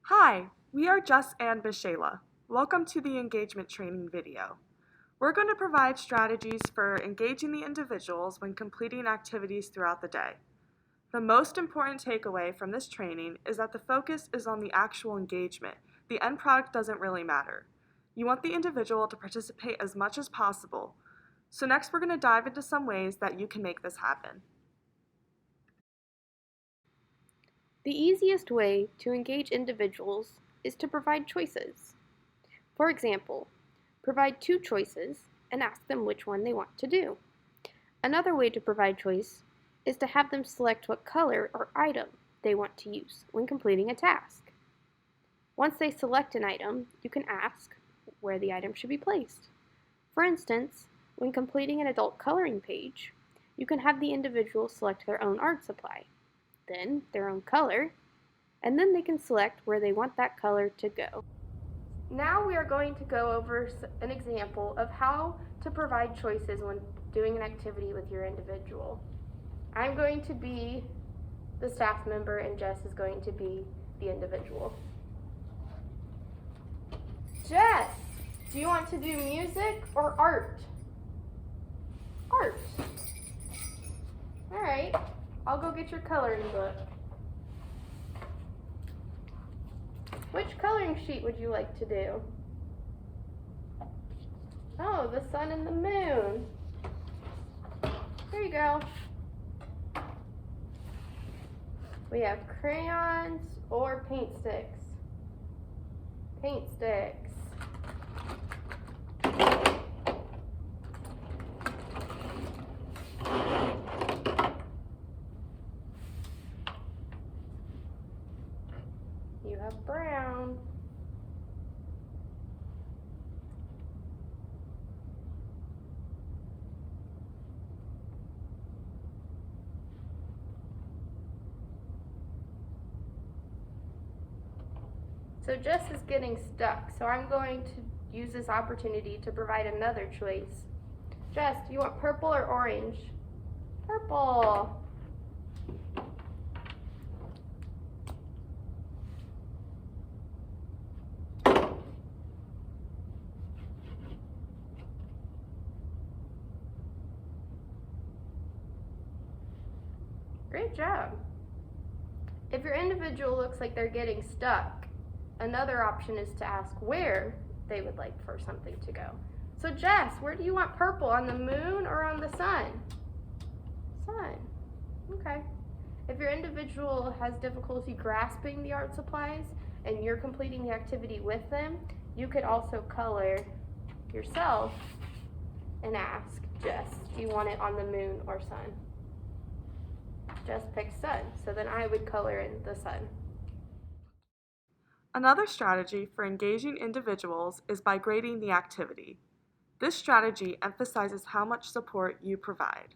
Hi, we are Jess and Michela. Welcome to the engagement training video. We're going to provide strategies for engaging the individuals when completing activities throughout the day. The most important takeaway from this training is that the focus is on the actual engagement. The end product doesn't really matter. You want the individual to participate as much as possible. So next we're going to dive into some ways that you can make this happen. The easiest way to engage individuals is to provide choices. For example, provide two choices and ask them which one they want to do. Another way to provide choice is to have them select what color or item they want to use when completing a task. Once they select an item, you can ask where the item should be placed. For instance, when completing an adult coloring page, you can have the individual select their own art supply, then their own color, and then they can select where they want that color to go. Now we are going to go over an example of how to provide choices when doing an activity with your individual. I'm going to be the staff member and Jess is going to be the individual. Jess, do you want to do music or art? Art. All right, I'll go get your coloring book. Which coloring sheet would you like to do? Oh, the sun and the moon. There you go. We have crayons or paint sticks. Paint sticks. You have brown. So Jess is getting stuck, so I'm going to use this opportunity to provide another choice. Jess, do you want purple or orange? Purple. Great job. If your individual looks like they're getting stuck, another option is to ask where they would like for something to go. So Jess, where do you want purple, on the moon or on the sun? Sun. Okay. If your individual has difficulty grasping the art supplies and you're completing the activity with them, you could also color yourself and ask Jess, do you want it on the moon or sun? Jess picked sun, so then I would color in the sun. Another strategy for engaging individuals is by grading the activity. This strategy emphasizes how much support you provide.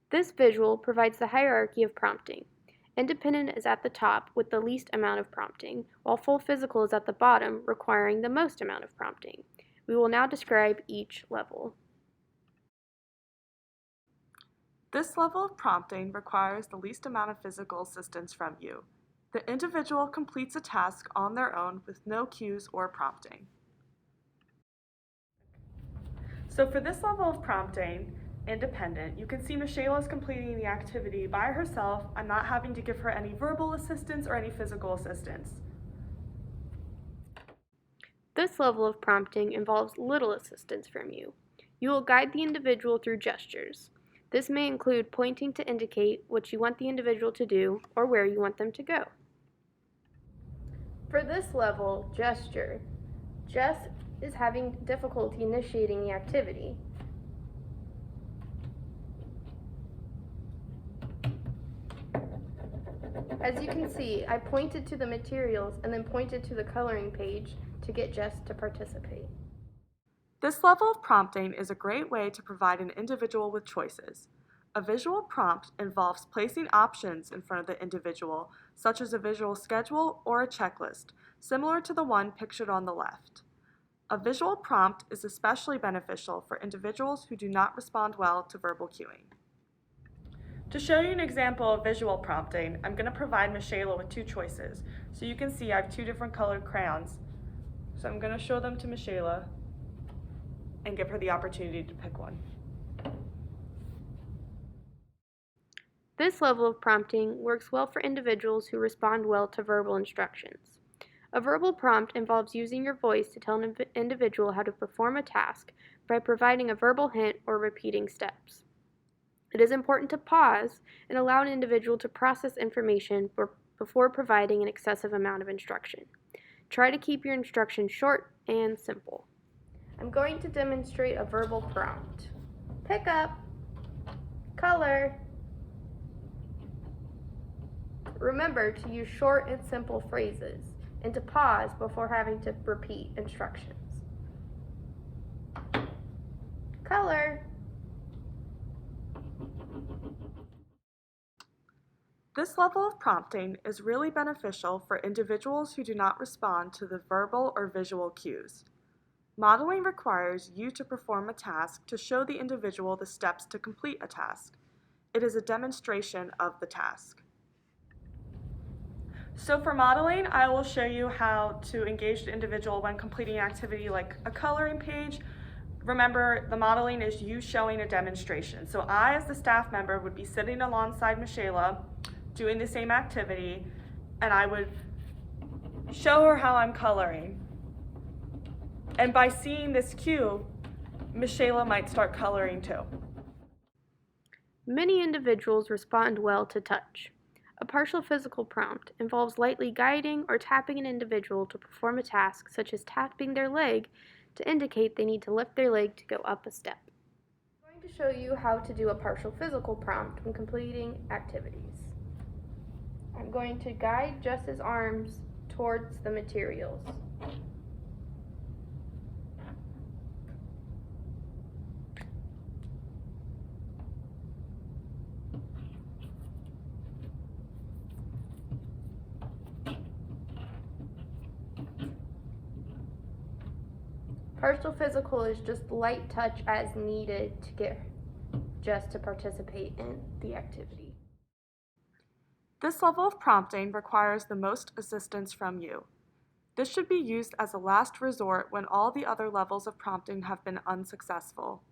This visual provides the hierarchy of prompting. Independent is at the top with the least amount of prompting, while full physical is at the bottom, requiring the most amount of prompting. We will now describe each level. This level of prompting requires the least amount of physical assistance from you. The individual completes a task on their own with no cues or prompting. So for this level of prompting, independent, you can see Michela is completing the activity by herself. I'm not having to give her any verbal assistance or any physical assistance. This level of prompting involves little assistance from you. You will guide the individual through gestures. This may include pointing to indicate what you want the individual to do or where you want them to go. For this level, gesture, Jess is having difficulty initiating the activity. As you can see, I pointed to the materials and then pointed to the coloring page to get Jess to participate. This level of prompting is a great way to provide an individual with choices. A visual prompt involves placing options in front of the individual, such as a visual schedule or a checklist, similar to the one pictured on the left. A visual prompt is especially beneficial for individuals who do not respond well to verbal cueing. To show you an example of visual prompting, I'm going to provide Michaela with two choices. So you can see I have two different colored crayons. So I'm going to show them to Michaela and give her the opportunity to pick one. This level of prompting works well for individuals who respond well to verbal instructions. A verbal prompt involves using your voice to tell an individual how to perform a task by providing a verbal hint or repeating steps. It is important to pause and allow an individual to process information before providing an excessive amount of instruction. Try to keep your instructions short and simple. I'm going to demonstrate a verbal prompt. Pick up, color. Remember to use short and simple phrases and to pause before having to repeat instructions. Color. This level of prompting is really beneficial for individuals who do not respond to the verbal or visual cues. Modeling requires you to perform a task to show the individual the steps to complete a task. It is a demonstration of the task. So for modeling, I will show you how to engage the individual when completing an activity like a coloring page. Remember, the modeling is you showing a demonstration. So I, as the staff member, would be sitting alongside Michaela doing the same activity, and I would show her how I'm coloring. And by seeing this cue, Michaela might start coloring too. Many individuals respond well to touch. A partial physical prompt involves lightly guiding or tapping an individual to perform a task, such as tapping their leg to indicate they need to lift their leg to go up a step. I'm going to show you how to do a partial physical prompt when completing activities. I'm going to guide Jess's arms towards the materials. Partial physical is just light touch as needed to get Jess to participate in the activity. This level of prompting requires the most assistance from you. This should be used as a last resort when all the other levels of prompting have been unsuccessful.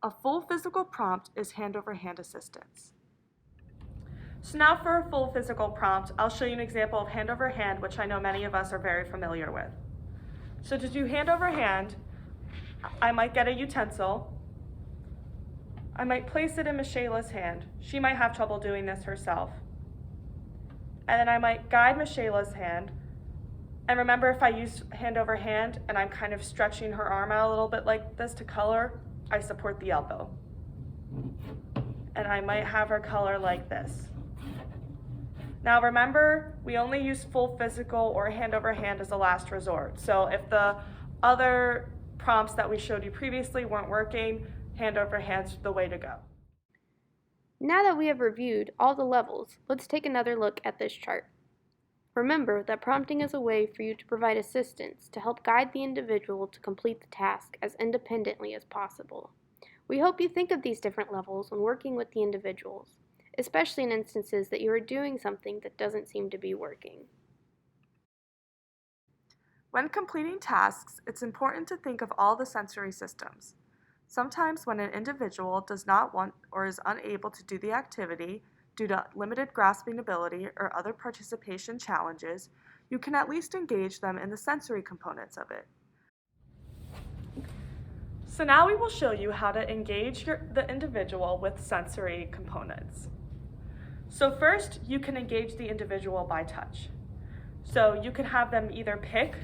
A full physical prompt is hand-over-hand assistance. So now for a full physical prompt, I'll show you an example of hand-over-hand, which I know many of us are very familiar with. So to do hand-over-hand, I might get a utensil. I might place it in Michaela's hand. She might have trouble doing this herself. And then I might guide Michaela's hand. And remember, if I use hand over hand and I'm kind of stretching her arm out a little bit like this to color, I support the elbow. And I might have her color like this. Now remember, we only use full physical or hand over hand as a last resort. So if the other prompts that we showed you previously weren't working, hand over hand's the way to go. Now that we have reviewed all the levels, let's take another look at this chart. Remember that prompting is a way for you to provide assistance to help guide the individual to complete the task as independently as possible. We hope you think of these different levels when working with the individuals, especially in instances that you are doing something that doesn't seem to be working. When completing tasks, it's important to think of all the sensory systems. Sometimes when an individual does not want or is unable to do the activity due to limited grasping ability or other participation challenges, you can at least engage them in the sensory components of it. So now we will show you how to engage the individual with sensory components. So first, you can engage the individual by touch. So you can have them either pick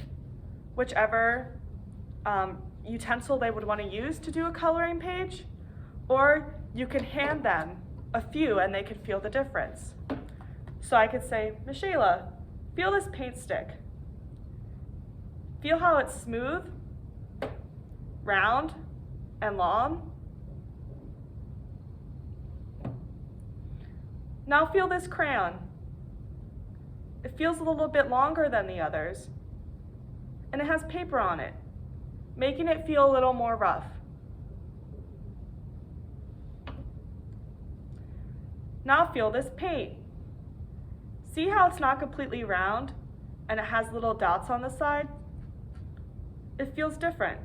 whichever utensil they would want to use to do a coloring page, or you can hand them a few and they can feel the difference. So I could say, Michaela, feel this paint stick. Feel how it's smooth, round, and long. Now feel this crayon. It feels a little bit longer than the others, and it has paper on it, making it feel a little more rough. Now feel this paint. See how it's not completely round and it has little dots on the side? It feels different.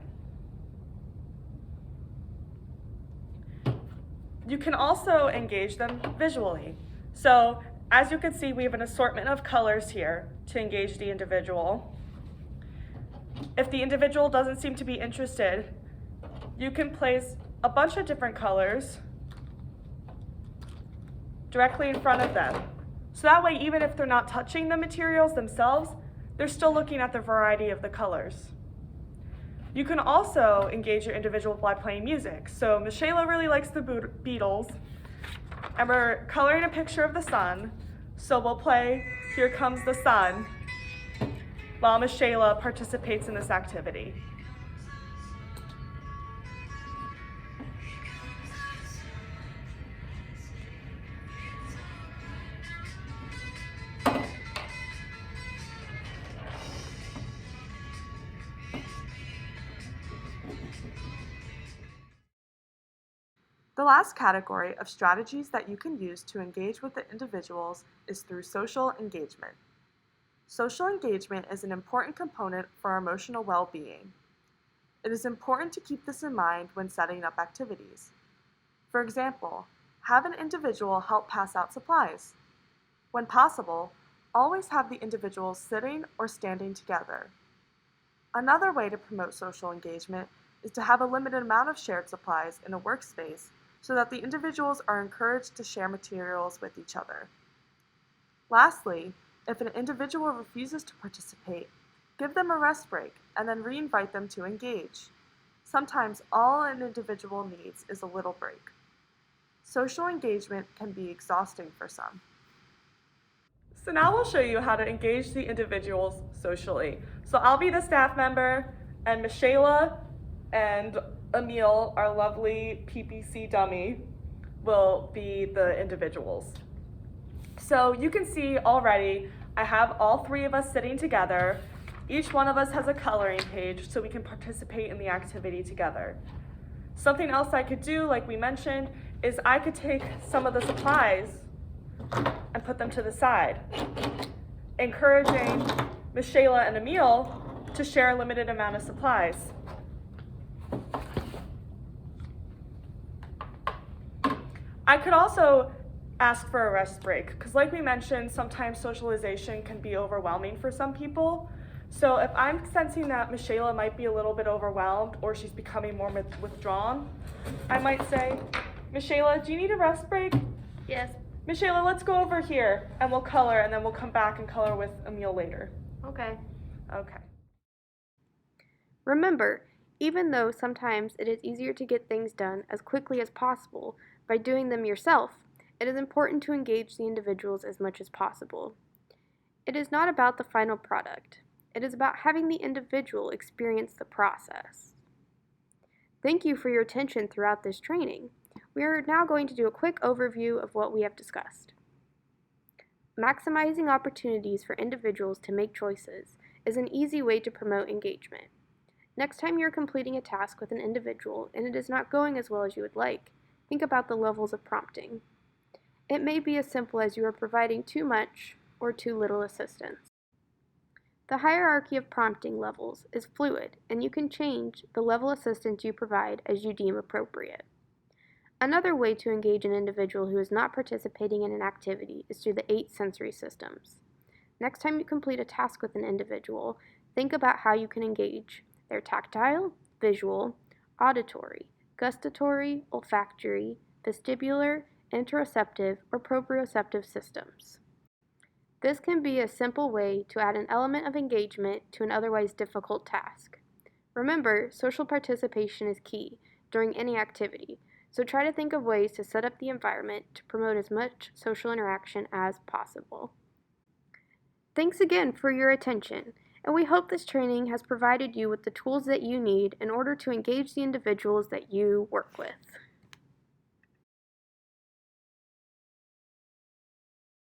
You can also engage them visually. So as you can see, we have an assortment of colors here to engage the individual. If the individual doesn't seem to be interested, you can place a bunch of different colors directly in front of them. So that way, even if they're not touching the materials themselves, they're still looking at the variety of the colors. You can also engage your individual by playing music. So Michaela really likes the Beatles, and we're coloring a picture of the sun. So we'll play Here Comes the Sun while Michaela participates in this activity. The last category of strategies that you can use to engage with the individuals is through social engagement. Social engagement is an important component for our emotional well-being. It is important to keep this in mind when setting up activities. For example, have an individual help pass out supplies. When possible, always have the individuals sitting or standing together. Another way to promote social engagement is to have a limited amount of shared supplies in a workspace so that the individuals are encouraged to share materials with each other. Lastly, if an individual refuses to participate, give them a rest break and then re-invite them to engage. Sometimes all an individual needs is a little break. Social engagement can be exhausting for some. So now we'll show you how to engage the individuals socially. So I'll be the staff member, and Michaela and Emil, our lovely PPC dummy, will be the individuals. So you can see already, I have all three of us sitting together. Each one of us has a coloring page so we can participate in the activity together. Something else I could do, like we mentioned, is I could take some of the supplies and put them to the side, encouraging Michaela and Emil to share a limited amount of supplies. I could also ask for a rest break, because like we mentioned, sometimes socialization can be overwhelming for some people. So if I'm sensing that Michaela might be a little bit overwhelmed or she's becoming more withdrawn, I might say, Michaela, do you need a rest break? Yes. Michaela, let's go over here and we'll color, and then we'll come back and color with Emil later. Okay. Okay. Remember, even though sometimes it is easier to get things done as quickly as possible by doing them yourself, it is important to engage the individuals as much as possible. It is not about the final product. It is about having the individual experience the process. Thank you for your attention throughout this training. We are now going to do a quick overview of what we have discussed. Maximizing opportunities for individuals to make choices is an easy way to promote engagement. Next time you're completing a task with an individual and it is not going as well as you would like, think about the levels of prompting. It may be as simple as you are providing too much or too little assistance. The hierarchy of prompting levels is fluid, and you can change the level of assistance you provide as you deem appropriate. Another way to engage an individual who is not participating in an activity is through the 8 sensory systems. Next time you complete a task with an individual, think about how you can engage their tactile, visual, auditory, gustatory, olfactory, vestibular, interoceptive, or proprioceptive systems. This can be a simple way to add an element of engagement to an otherwise difficult task. Remember, social participation is key during any activity, so try to think of ways to set up the environment to promote as much social interaction as possible. Thanks again for your attention, and we hope this training has provided you with the tools that you need in order to engage the individuals that you work with.